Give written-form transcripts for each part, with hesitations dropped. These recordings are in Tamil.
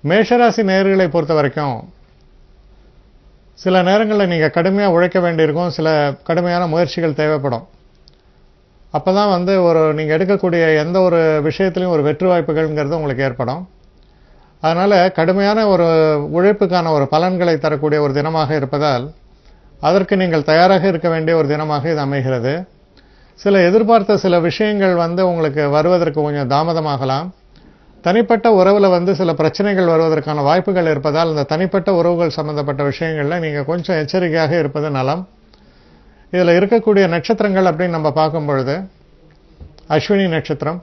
மேஷராசி நேயர்களை பொறுத்த வரைக்கும் சில நேரங்களில் நீங்கள் கடுமையாக உழைக்க வேண்டியிருக்கும், சில கடுமையான முயற்சிகள் தேவைப்படும். அப்போ தான் நீங்கள் எடுக்கக்கூடிய எந்த ஒரு விஷயத்திலையும் ஒரு வெற்றி வாய்ப்புகள்ங்கிறது உங்களுக்கு ஏற்படும். அதனால் கடுமையான ஒரு உழைப்புக்கான ஒரு பலன்களை தரக்கூடிய ஒரு தினமாக இருப்பதால் அதற்கு நீங்கள் தயாராக இருக்க வேண்டிய ஒரு தினமாக இது அமைகிறது. சில எதிர்பார்த்த சில விஷயங்கள் உங்களுக்கு வருவதற்கு கொஞ்சம் தாமதமாகலாம். தனிப்பட்ட உறவில் சில பிரச்சனைகள் வருவதற்கான வாய்ப்புகள் இருப்பதால் இந்த தனிப்பட்ட உறவுகள் சம்பந்தப்பட்ட விஷயங்களில் நீங்கள் கொஞ்சம் எச்சரிக்கையாக இருப்பது நலம். இதில் இருக்கக்கூடிய நட்சத்திரங்கள் அப்படின்னு நம்ம பார்க்கும் பொழுது அஸ்வினி நட்சத்திரம்.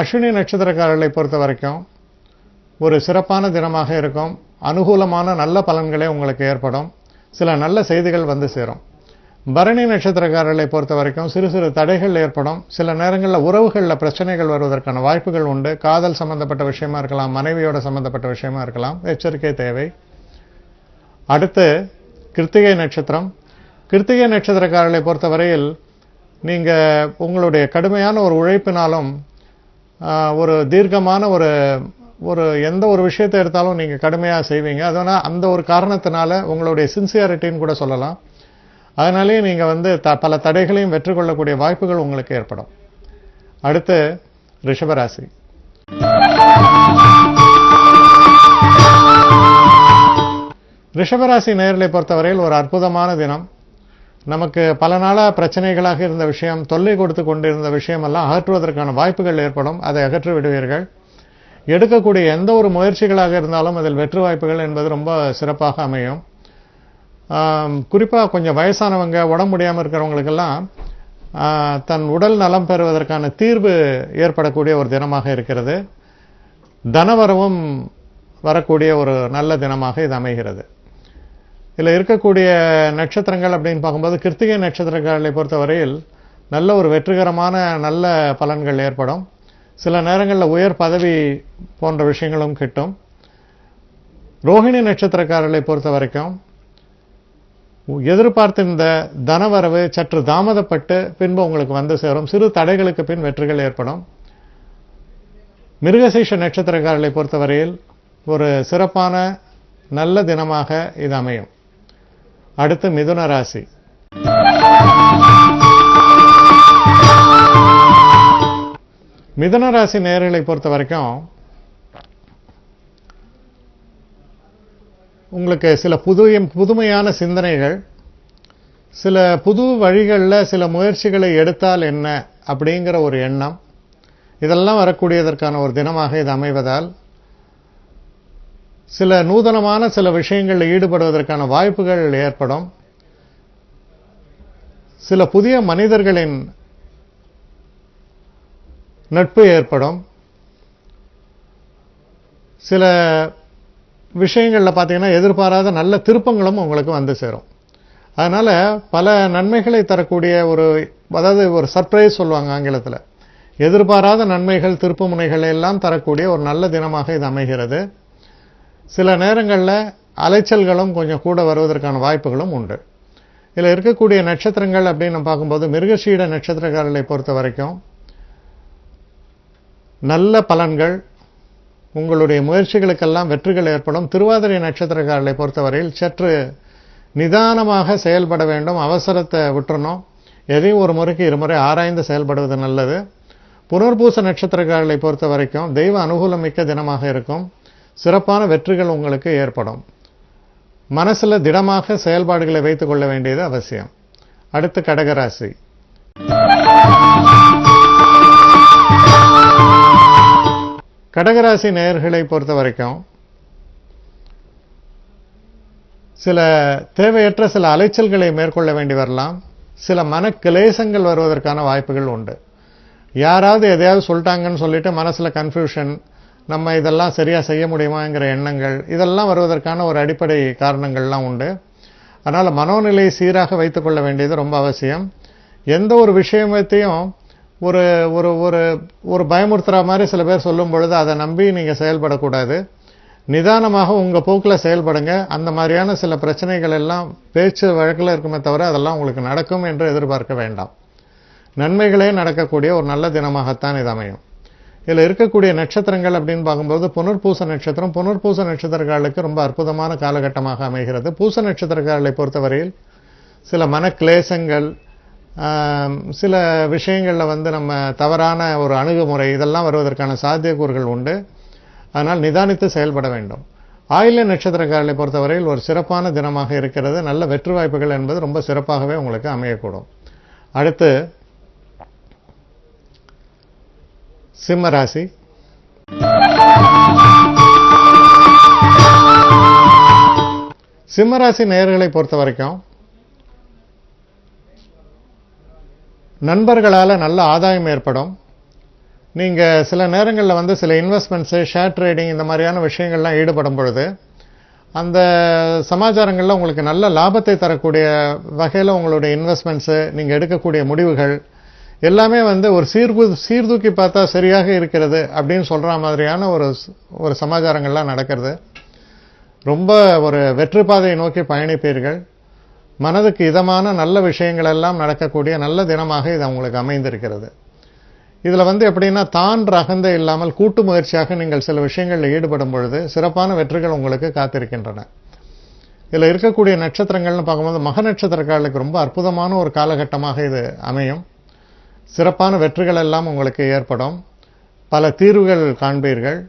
அஸ்வினி நட்சத்திரக்காரர்களை பொறுத்த வரைக்கும் ஒரு சிறப்பான தினமாக இருக்கும். அனுகூலமான நல்ல பலன்களே உங்களுக்கு ஏற்படும். சில நல்ல செய்திகள் சேரும். பரணி நட்சத்திரக்காரர்களை பொறுத்த வரைக்கும் சிறு சிறு தடைகள் ஏற்படும். சில நேரங்களில் உறவுகளில் பிரச்சனைகள் வருவதற்கான வாய்ப்புகள் உண்டு. காதல் சம்பந்தப்பட்ட விஷயமா இருக்கலாம், மனைவியோட சம்பந்தப்பட்ட விஷயமா இருக்கலாம். எச்சரிக்கை தேவை. அடுத்து கிருத்திகை நட்சத்திரம். கிருத்திகை நட்சத்திரக்காரர்களை பொறுத்தவரையில் நீங்கள் உங்களுடைய கடுமையான ஒரு உழைப்பினாலும் ஒரு தீர்க்கமான ஒரு எந்த ஒரு விஷயத்தை எடுத்தாலும் நீங்கள் கடுமையாக செய்வீங்க. அதனால் அந்த ஒரு காரணத்தினால உங்களுடைய சின்சியாரிட்டின்னு கூட சொல்லலாம். அதனாலேயே நீங்கள் பல தடைகளையும் வெற்றி கொள்ளக்கூடிய வாய்ப்புகள் உங்களுக்கு ஏற்படும். அடுத்து ரிஷபராசி. ரிஷபராசி நேயர்களை பொறுத்தவரையில் ஒரு அற்புதமான தினம். நமக்கு பல நாளாக பிரச்சனைகளாக இருந்த விஷயம், தொல்லை கொடுத்து கொண்டிருந்த விஷயமெல்லாம் அகற்றுவதற்கான வாய்ப்புகள் ஏற்படும். அதை அகற்றி விடுவீர்கள். எடுக்கக்கூடிய எந்த ஒரு முயற்சிகளாக இருந்தாலும் அதில் வெற்றி வாய்ப்புகள் என்பது ரொம்ப சிறப்பாக அமையும். குறிப்பாக கொஞ்சம் வயசானவங்க, உடம்பு முடியாமல் இருக்கிறவங்களுக்கெல்லாம் தன் உடல் நலம் பெறுவதற்கான தீர்வு ஏற்படக்கூடிய ஒரு தினமாக இருக்கிறது. தனவரவும் வரக்கூடிய ஒரு நல்ல தினமாக இது அமைகிறது. இதில் இருக்கக்கூடிய நட்சத்திரங்கள் அப்படின்னு பார்க்கும்போது கிருத்திகை நட்சத்திரக்காரர்களை பொறுத்தவரையில் நல்ல ஒரு வெற்றிகரமான நல்ல பலன்கள் ஏற்படும். சில நேரங்களில் உயர் பதவி போன்ற விஷயங்களும் கிட்டும். ரோஹிணி நட்சத்திரக்காரர்களை பொறுத்த வரைக்கும் எதிர்பார்த்திருந்த தனவரவு சற்று தாமதப்பட்டு பின்பு உங்களுக்கு சேரும். சிறு தடைகளுக்கு பின் வெற்றிகள் ஏற்படும். மிருகசீஷ நட்சத்திரக்காரர்களை பொறுத்தவரையில் ஒரு சிறப்பான நல்ல தினமாக இது அமையும். அடுத்து மிதுன ராசி. மிதுன ராசி நேயர்களை பொறுத்த வரைக்கும் உங்களுக்கு சில புதுமையான சிந்தனைகள், சில புது வழிகளில் சில முயற்சிகளை எடுத்தால் என்ன அப்படிங்கிற ஒரு எண்ணம், இதெல்லாம் வரக்கூடியதற்கான ஒரு தினமாக இது அமைவதால் சில நூதனமான சில விஷயங்களில் ஈடுபடுவதற்கான வாய்ப்புகள் ஏற்படும். சில புதிய மனிதர்களின் நட்பு ஏற்படும். சில விஷயங்களில் பார்த்தீங்கன்னா எதிர்பாராத நல்ல திருப்பங்களும் உங்களுக்கு சேரும். அதனால் பல நன்மைகளை தரக்கூடிய ஒரு சர்ப்ரைஸ் சொல்லுவாங்க ஆங்கிலத்தில். எதிர்பாராத நன்மைகள், திருப்பு முனைகள் எல்லாம் தரக்கூடிய ஒரு நல்ல தினமாக இது அமைகிறது. சில நேரங்களில் அலைச்சல்களும் கொஞ்சம் கூட வருவதற்கான வாய்ப்புகளும் உண்டு. இதில் இருக்கக்கூடிய நட்சத்திரங்கள் அப்படின்னு பார்க்கும்போது மிருகசீட நட்சத்திரக்காரர்களை பொறுத்த வரைக்கும் நல்ல பலன்கள், உங்களுடைய முயற்சிகளுக்கெல்லாம் வெற்றிகள் ஏற்படும். திருவாதிரை நட்சத்திரக்காரர்களை பொறுத்தவரையில் சற்று நிதானமாக செயல்பட வேண்டும். அவசரத்தை விட்டுறணும். எதையும் ஒரு முறைக்கு இருமுறை ஆராய்ந்து செயல்படுவது நல்லது. புனர்பூச நட்சத்திரக்காரர்களை பொறுத்த வரைக்கும் தெய்வ அனுகூலம் மிக்க தினமாக இருக்கும். சிறப்பான வெற்றிகள் உங்களுக்கு ஏற்படும். மனசில் திடமாக செயல்பாடுகளை வைத்துக் கொள்ள வேண்டியது அவசியம். அடுத்து கடகராசி. கடகராசி நேயர்களை பொறுத்த வரைக்கும் சில தேவையற்ற சில அலைச்சல்களை மேற்கொள்ள வேண்டி வரலாம். சில மனக்கிலேசங்கள் வருவதற்கான வாய்ப்புகள் உண்டு. யாராவது எதையாவது சொல்லிட்டாங்கன்னு சொல்லிட்டு மனசில் கன்ஃபியூஷன், நம்ம இதெல்லாம் சரியாக செய்ய முடியுமாங்கிற எண்ணங்கள், இதெல்லாம் வருவதற்கான ஒரு அடிப்படை காரணங்கள்லாம் உண்டு. அதனால் மனோநிலை சீராக வைத்துக்கொள்ள வேண்டியது ரொம்ப அவசியம். எந்த ஒரு விஷயத்தையும் ஒரு ஒரு ஒரு ஒரு பயமுறுத்துற மாதிரி சில பேர் சொல்லும் பொழுது அதை நம்பி நீங்கள் செயல்படக்கூடாது. நிதானமாக உங்கள் போக்கில் செயல்படுங்க. அந்த மாதிரியான சில பிரச்சனைகள் எல்லாம் பேச்சு வழக்கில் இருக்குமே தவிர அதெல்லாம் உங்களுக்கு நடக்கும் என்று எதிர்பார்க்க வேண்டாம். நன்மைகளே நடக்கக்கூடிய ஒரு நல்ல தினமாகத்தான் இது அமையும். இதில் இருக்கக்கூடிய நட்சத்திரங்கள் அப்படின்னு பார்க்கும்போது புனர்பூச நட்சத்திரம். புனர்பூச நட்சத்திரக்காரர்களுக்கு ரொம்ப அற்புதமான காலகட்டமாக அமைகிறது. பூச நட்சத்திரக்காரர்களை பொறுத்தவரையில் சில மனக்லேசங்கள், சில விஷயங்களில் நம்ம தவறான ஒரு அணுகுமுறை இதெல்லாம் வருவதற்கான சாத்தியக்கூறுகள் உண்டு. அதனால் நிதானித்து செயல்பட வேண்டும். ஆயில்ய நட்சத்திரக்காரர்களை பொறுத்தவரையில் ஒரு சிறப்பான தினமாக இருக்கிறது. நல்ல வெற்றி வாய்ப்புகள் என்பது ரொம்ப சிறப்பாகவே உங்களுக்கு அமையக்கூடும். அடுத்து சிம்ம ராசி. சிம்ம ராசி நேயர்களை பொறுத்த வரைக்கும் நண்பர்களால் நல்ல ஆதாயம் ஏற்படும். நீங்கள் சில நேரங்களில் சில இன்வெஸ்ட்மெண்ட்ஸு, ஷேர் ட்ரேடிங் இந்த மாதிரியான விஷயங்கள்லாம் ஈடுபடும் பொழுது அந்த சமாச்சாரங்களில் உங்களுக்கு நல்ல லாபத்தை தரக்கூடிய வகையில் உங்களுடைய இன்வெஸ்ட்மெண்ட்ஸு, நீங்கள் எடுக்கக்கூடிய முடிவுகள் எல்லாமே ஒரு சீர்தூக்கி பார்த்தா சரியாக இருக்கிறது அப்படின்னு சொல்கிற மாதிரியான ஒரு சமாச்சாரங்கள்லாம் நடக்கிறது. ரொம்ப ஒரு வெற்றி பாதையை நோக்கி பயணிப்பீர்கள். மனதுக்கு இதமான நல்ல விஷயங்கள் எல்லாம் நடக்கக்கூடிய நல்ல தினமாக இது உங்களுக்கு அமைந்திருக்கிறது. இதில் எப்படின்னா தான் அகந்தை இல்லாமல் கூட்டு முயற்சியாக நீங்கள் சில விஷயங்களில் ஈடுபடும் பொழுது சிறப்பான வெற்றிகள் உங்களுக்கு காத்திருக்கின்றன. இதில் இருக்கக்கூடிய நட்சத்திரங்கள்னு பார்க்கும்போது மக நட்சத்திரக்காரர்களுக்கு ரொம்ப அற்புதமான ஒரு காலகட்டமாக இது அமையும். சிறப்பான வெற்றிகள் எல்லாம் உங்களுக்கு ஏற்படும். பல தீர்வுகள் காண்பீர்கள்.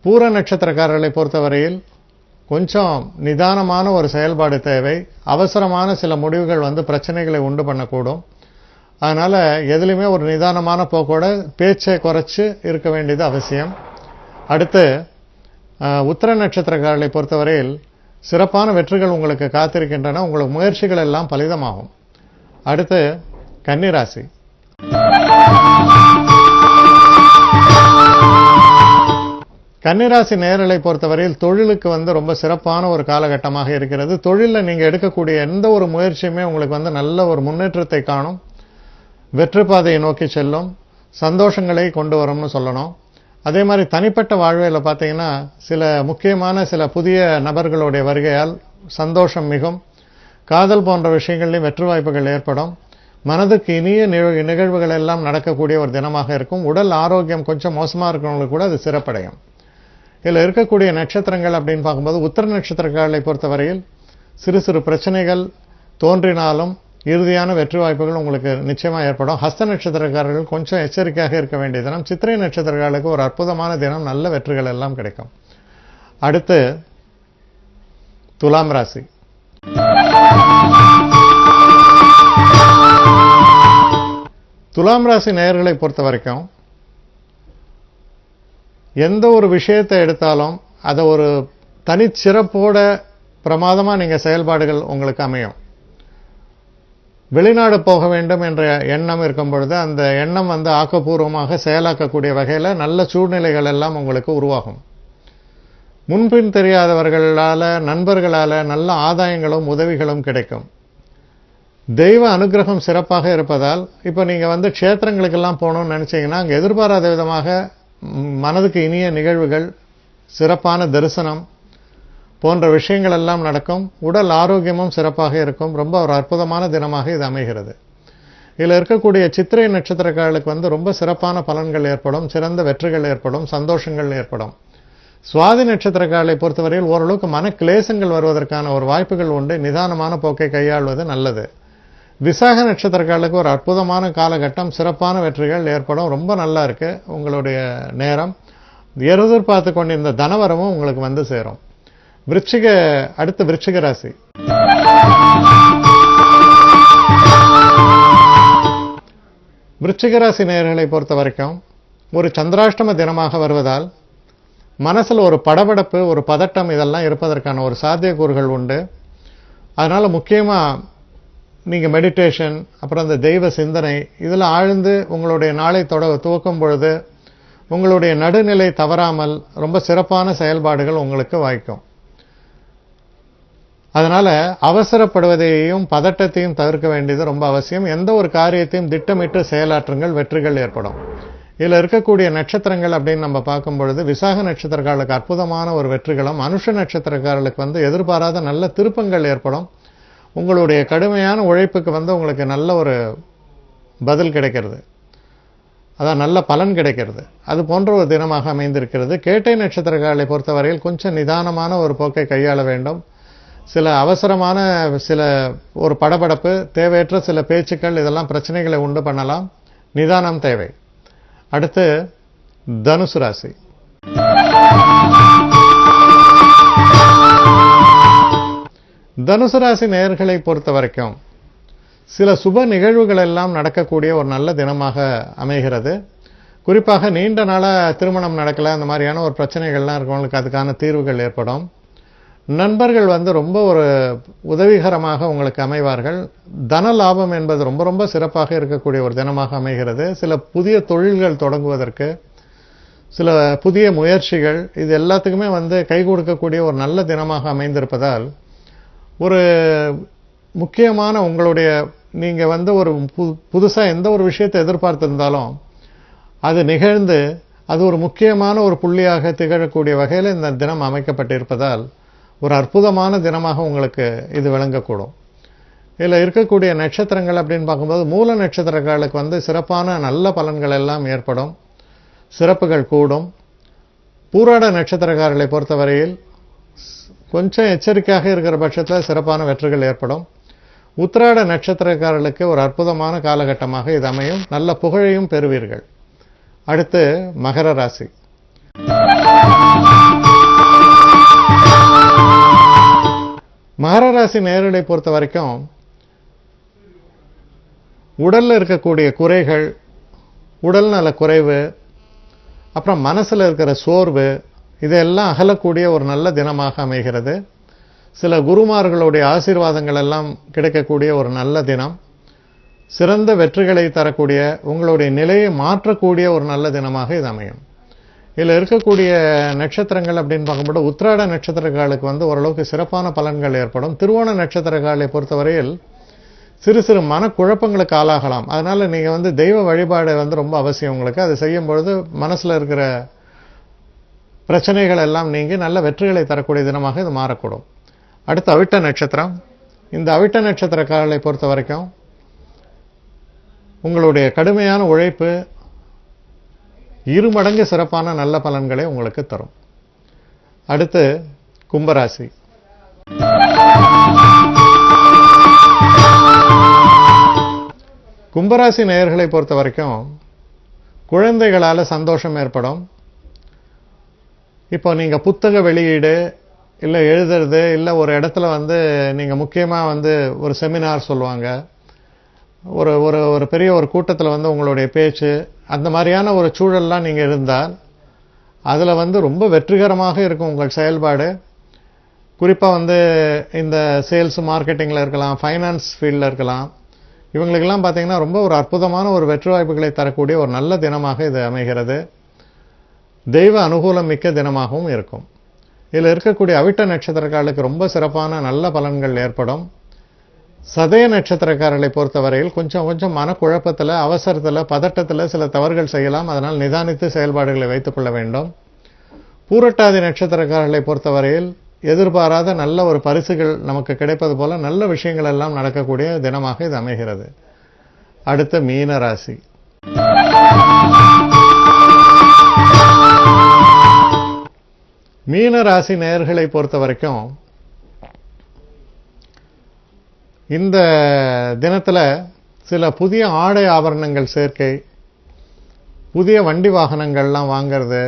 பூர நட்சத்திரக்காரர்களை பொறுத்தவரையில் கொஞ்சம் நிதானமான ஒரு செயல்பாடு தேவை. அவசரமான சில முடிவுகள் பிரச்சனைகளை உண்டு பண்ணக்கூடும். அதனால் எதுலையுமே ஒரு நிதானமான போக்கோட பேச்சை குறைச்சு இருக்க வேண்டியது அவசியம். அடுத்து உத்திர நட்சத்திரக்காரர்களை பொறுத்தவரையில் சிறப்பான வெற்றிகள் உங்களுக்கு காத்திருக்கின்றன. உங்களுக்கு முயற்சிகள் எல்லாம் பலிதமாகும். அடுத்து கன்னிராசி. கன்னிராசி நேயர்களை பொறுத்தவரையில் தொழிலுக்கு ரொம்ப சிறப்பான ஒரு காலகட்டமாக இருக்கிறது. தொழிலில் நீங்கள் எடுக்கக்கூடிய எந்த ஒரு முயற்சியுமே உங்களுக்கு நல்ல ஒரு முன்னேற்றத்தை காணும். வெற்றி பாதையை நோக்கி செல்லும். சந்தோஷங்களை கொண்டு வரும்னு சொல்லணும். அதே மாதிரி தனிப்பட்ட வாழ்வில் பார்த்தீங்கன்னா சில முக்கியமான சில புதிய நபர்களுடைய வருகையால் சந்தோஷம் மிகும். காதல் போன்ற விஷயங்களையும் வெற்றி வாய்ப்புகள் ஏற்படும். மனதுக்கு இனிய நிகழ்வுகள் எல்லாம் நடக்கக்கூடிய ஒரு தினமாக இருக்கும். உடல் ஆரோக்கியம் கொஞ்சம் மோசமாக இருக்கிறவங்களுக்கு கூட அது சிறப்படையும். இதில் இருக்கக்கூடிய நட்சத்திரங்கள் அப்படின்னு பார்க்கும்போது உத்திர நட்சத்திரக்காரர்களை பொறுத்தவரையில் சிறு சிறு பிரச்சனைகள் தோன்றினாலும் இறுதியான வெற்றி வாய்ப்புகள் உங்களுக்கு நிச்சயமாக ஏற்படும். ஹஸ்த நட்சத்திரக்காரர்கள் கொஞ்சம் எச்சரிக்கையாக இருக்க வேண்டிய தினம். சித்திரை நட்சத்திரக்காரர்களுக்கு ஒரு அற்புதமான தினம். நல்ல வெற்றிகள் எல்லாம் கிடைக்கும். அடுத்து துலாம் ராசி. துலாம் ராசி நேயர்களை பொறுத்த வரைக்கும் எந்த ஒரு விஷயத்தை எடுத்தாலும் அதை ஒரு தனிச்சிறப்போட பிரமாதமாக நீங்கள் செயல்பாடுகள் உங்களுக்கு அமையும். வெளிநாடு போக வேண்டும் என்ற எண்ணம் இருக்கும் பொழுது அந்த எண்ணம் ஆக்கப்பூர்வமாக செயலாக்கக்கூடிய வகையில் நல்ல சூழ்நிலைகள் எல்லாம் உங்களுக்கு உருவாகும். முன்பின் தெரியாதவர்களால் நண்பர்களால் நல்ல ஆதாயங்களும் உதவிகளும் கிடைக்கும். தெய்வ அனுகிரகம் சிறப்பாக இருப்பதால் இப்போ நீங்கள் க்ஷேத்திரங்களுக்கெல்லாம் போகணும்னு நினச்சிங்கன்னா அங்கே எதிர்பாராத விதமாக மனதுக்கு இனிய நிகழ்வுகள், சிறப்பான தரிசனம் போன்ற விஷயங்கள் எல்லாம் நடக்கும். உடல் ஆரோக்கியமும் சிறப்பாக இருக்கும். ரொம்ப ஒரு அற்புதமான தினமாக இது அமைகிறது. இதில் இருக்கக்கூடிய சித்திரை நட்சத்திரக்காரர்களுக்கு ரொம்ப சிறப்பான பலன்கள் ஏற்படும். சிறந்த வெற்றிகள் ஏற்படும். சந்தோஷங்கள் ஏற்படும். சுவாதி நட்சத்திரக்காரர்களை பொறுத்தவரையில் ஓரளவுக்கு மன கிளேசங்கள் வருவதற்கான ஒரு வாய்ப்புகள் உண்டு. நிதானமான போக்கை கையாள்வது நல்லது. விசாக நட்சத்திரக்காரர்களுக்கு ஒரு அற்புதமான காலகட்டம். சிறப்பான வெற்றிகள் ஏற்படும். ரொம்ப நல்லா இருக்கு உங்களுடைய நேரம். எதிர்பார்த்து கொண்டிருந்த தனவரமும் உங்களுக்கு சேரும். அடுத்து விருச்சிக ராசி. விருச்சிக ராசி நேயர்களை பொறுத்த வரைக்கும் ஒரு சந்திராஷ்டம தினமாக வருவதால் மனசில் ஒரு படபடப்பு, ஒரு பதட்டம் இதெல்லாம் இருப்பதற்கான ஒரு சாத்தியக்கூறுகள் உண்டு. அதனால் முக்கியமாக நீங்கள் மெடிடேஷன், அப்புறம் அந்த தெய்வ சிந்தனை இதில் ஆழ்ந்து உங்களுடைய நாளை துவக்கும் பொழுது உங்களுடைய நடுநிலை தவறாமல் ரொம்ப சிறப்பான செயல்பாடுகள் உங்களுக்கு வாய்க்கும். அதனால் அவசரப்படுவதையும் பதட்டத்தையும் தவிர்க்க வேண்டியது ரொம்ப அவசியம். எந்த ஒரு காரியத்தையும் திட்டமிட்டு செயலாற்றுங்கள், வெற்றிகள் ஏற்படும். இதில் இருக்கக்கூடிய நட்சத்திரங்கள் அப்படின்னு நம்ம பார்க்கும் பொழுது விசாக நட்சத்திரக்காரர்களுக்கு அற்புதமான ஒரு வெற்றிகளும், அனுஷ நட்சத்திரக்காரர்களுக்கு எதிர்பாராத நல்ல திருப்பங்கள் ஏற்படும். உங்களுடைய கடுமையான உழைப்புக்கு உங்களுக்கு நல்ல ஒரு பதில் கிடைக்கிறது. அதான் நல்ல பலன் கிடைக்கிறது. அது போன்ற ஒரு தினமாக அமைந்திருக்கிறது. கேட்டை நட்சத்திரக்காரர்களை பொறுத்தவரையில் கொஞ்சம் நிதானமான ஒரு போக்கை கையாள வேண்டும். சில அவசரமான ஒரு படபடப்பு, தேவையற்ற சில பேச்சுக்கள், இதெல்லாம் பிரச்சனைகளை உண்டு பண்ணலாம். நிதானம் தேவை. அடுத்து தனுசு ராசி. தனுசு ராசி நேயர்களை பொறுத்த வரைக்கும் சில சுப நிகழ்வுகள் எல்லாம் நடக்கக்கூடிய ஒரு நல்ல தினமாக அமைகிறது. குறிப்பாக நீண்ட நாள திருமணம் நடக்கல, அந்த மாதிரியான ஒரு பிரச்சனைகள்லாம் இருக்கவங்களுக்கு அதுக்கான தீர்வுகள் ஏற்படும். நண்பர்கள் ரொம்ப ஒரு உதவிகரமாக உங்களுக்கு அமைவார்கள். தன லாபம் என்பது ரொம்ப ரொம்ப சிறப்பாக இருக்கக்கூடிய ஒரு தினமாக அமைகிறது. சில புதிய தொழில்கள் தொடங்குவதற்கு, சில புதிய முயற்சிகள், இது எல்லாத்துக்குமே கை கொடுக்கக்கூடிய ஒரு நல்ல தினமாக அமைந்திருப்பதால் ஒரு முக்கியமான உங்களுடைய நீங்க ஒரு புதுசா எந்த ஒரு விஷயத்தை எதிர்பார்த்திருந்தாலும் அது நிகழ்ந்து அது ஒரு முக்கியமான ஒரு புள்ளியாக திகழக்கூடிய வகையில் இந்த தினம் அமைக்கப்பட்டிருப்பதால் ஒரு அற்புதமான தினமாக உங்களுக்கு இது விளங்கக்கூடும். இதில் இருக்கக்கூடிய நட்சத்திரங்கள் அப்படின்னு பார்க்கும்போது மூல நட்சத்திரங்களுக்கு சிறப்பான நல்ல பலன்கள் எல்லாம் ஏற்படும், சிறப்புகள் கூடும். பூராட நட்சத்திரக்காரர்களை பொறுத்தவரையில் கொஞ்சம் எச்சரிக்கையாக இருக்கிற பட்சத்தில் சிறப்பான வெற்றிகள் ஏற்படும். உத்திராட நட்சத்திரக்காரர்களுக்கு ஒரு அற்புதமான காலகட்டமாக இது அமையும். நல்ல புகழையும் பெறுவீர்கள். அடுத்து மகர ராசி. மகர ராசி நேயர்களை பொறுத்த வரைக்கும் உடல்ல இருக்கக்கூடிய குறைகள், உடல் நல குறைவு, அப்புறம் மனசுல இருக்கிற சோர்வு, இதெல்லாம் அகலக்கூடிய ஒரு நல்ல தினமாக அமைகிறது. சில குருமார்களுடைய ஆசீர்வாதங்கள் எல்லாம் கிடைக்கக்கூடிய ஒரு நல்ல தினம். சிறந்த வெற்றிகளை தரக்கூடிய, உங்களுடைய நிலையை மாற்றக்கூடிய ஒரு நல்ல தினமாக இது அமையும். இதில் இருக்கக்கூடிய நட்சத்திரங்கள் அப்படின்னு பார்க்கும்போது உத்திராட நட்சத்திரக்காரர்களுக்கு ஓரளவுக்கு சிறப்பான பலன்கள் ஏற்படும். திருவோண நட்சத்திரக்காரர்களை பொறுத்தவரையில் சிறு சிறு மனக்குழப்பங்களுக்கு ஆளாகலாம். அதனால நீங்க தெய்வ வழிபாடு ரொம்ப அவசியம் உங்களுக்கு. அது செய்யும் பொழுது மனசுல இருக்கிற பிரச்சனைகள் எல்லாம் நீங்கி நல்ல வெற்றிகளை தரக்கூடிய தினமாக இது மாறக்கூடும். அடுத்து அவிட்ட நட்சத்திரம். இந்த அவிட்ட நட்சத்திரக்காரர்களை பொறுத்த வரைக்கும் உங்களுடைய கடுமையான உழைப்பு இருமடங்கு சிறப்பான நல்ல பலன்களை உங்களுக்கு தரும். அடுத்து கும்பராசி. கும்பராசி நேயர்களை பொறுத்த வரைக்கும் குழந்தைகளால சந்தோஷம் ஏற்படும். இப்போ நீங்க புத்தக வெளியீடு, இல்ல எழுதுறது, இல்ல ஒரு இடத்துல நீங்க முக்கியமா ஒரு செமினார் சொல்லுவாங்க, ஒரு ஒரு ஒரு பெரிய ஒரு கூட்டத்தில் உங்களுடைய பேச்சு, அந்த மாதிரியான ஒரு சூழல்லாம் நீங்க இருந்தால் அதுல ரொம்ப வெற்றிகரமாக இருக்கும் உங்கள் செயல்பாடு. குறிப்பா இந்த சேல்ஸ் மார்க்கெட்டிங்ல இருக்கலாம், ஃபைனான்ஸ் ஃபீல்ட்ல இருக்கலாம், இவங்களுக்கெல்லாம் பார்த்தீங்கன்னா ரொம்ப ஒரு அற்புதமான ஒரு வெற்றி வாய்ப்புகளை தரக்கூடிய ஒரு நல்ல தினமாக இது அமைகிறது. தெய்வ அனுகூலம் மிக்க தினமாகவும் இருக்கும். இதில் இருக்கக்கூடிய அவிட்ட நட்சத்திரக்காரர்களுக்கு ரொம்ப சிறப்பான நல்ல பலன்கள் ஏற்படும். சதய நட்சத்திரக்காரர்களை பொறுத்தவரையில் கொஞ்சம் கொஞ்சம் மனக்குழப்பத்தில், அவசரத்தில், பதட்டத்தில் சில தவறுகள் செய்யலாம். அதனால் நிதானித்து செயல்பாடுகளை வைத்துக் கொள்ள வேண்டும். பூரட்டாதி நட்சத்திரக்காரர்களை பொறுத்தவரையில் எதிர்பாராத நல்ல ஒரு பரிசுகள் நமக்கு கிடைப்பது போல நல்ல விஷயங்கள் எல்லாம் நடக்கக்கூடிய தினமாக இது அமைகிறது. அடுத்த மீன ராசி. மீன ராசி நேயர்களை பொறுத்த வரைக்கும் இந்த தினத்துல சில புதிய ஆடை ஆபரணங்கள் சேர்க்கை, புதிய வண்டி வாகனங்கள்லாம் வாங்கிறது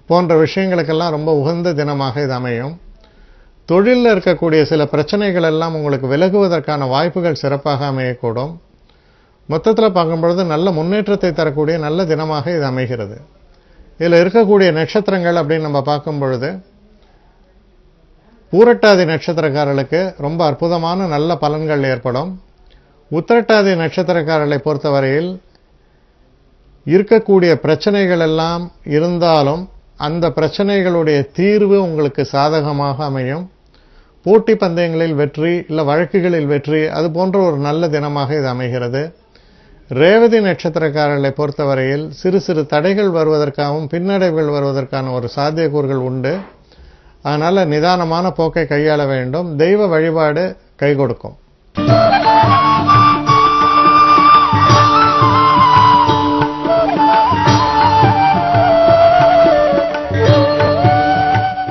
போன்ற விஷயங்களுக்கெல்லாம் ரொம்ப உகந்த தினமாக இது அமையும். தொழிலில் இருக்கக்கூடிய சில பிரச்சனைகள் எல்லாம் உங்களுக்கு விலகுவதற்கான வாய்ப்புகள் சிறப்பாக அமையக்கூடும். மொத்தத்தில் பார்க்கும்பொழுது நல்ல முன்னேற்றத்தை தரக்கூடிய நல்ல தினமாக இது அமைகிறது. இதில் இருக்கக்கூடிய நட்சத்திரங்கள் அப்படின்னு நம்ம பார்க்கும் பொழுது பூரட்டாதி நட்சத்திரக்காரர்களுக்கு ரொம்ப அற்புதமான நல்ல பலன்கள் ஏற்படும். உத்திரட்டாதி நட்சத்திரக்காரர்களை பொறுத்தவரையில் இருக்கக்கூடிய பிரச்சனைகள் எல்லாம் இருந்தாலும் அந்த பிரச்சனைகளுடைய தீர்வு உங்களுக்கு சாதகமாக அமையும். போட்டி பந்தயங்களில் வெற்றி, இல்ல வழக்குகளில் வெற்றி, அது போன்ற ஒரு நல்ல தினமாக இது அமைகிறது. ரேவதி நட்சத்திரக்காரர்களை பொறுத்தவரையில் சிறு சிறு தடைகள் வருவதற்காகவும் பின்னடைவுகள் வருவதற்கான ஒரு சாத்தியக்கூறுகள் உண்டு. அதனால நிதானமான போக்கை கையாள வேண்டும். தெய்வ வழிபாடு கை கொடுக்கும்.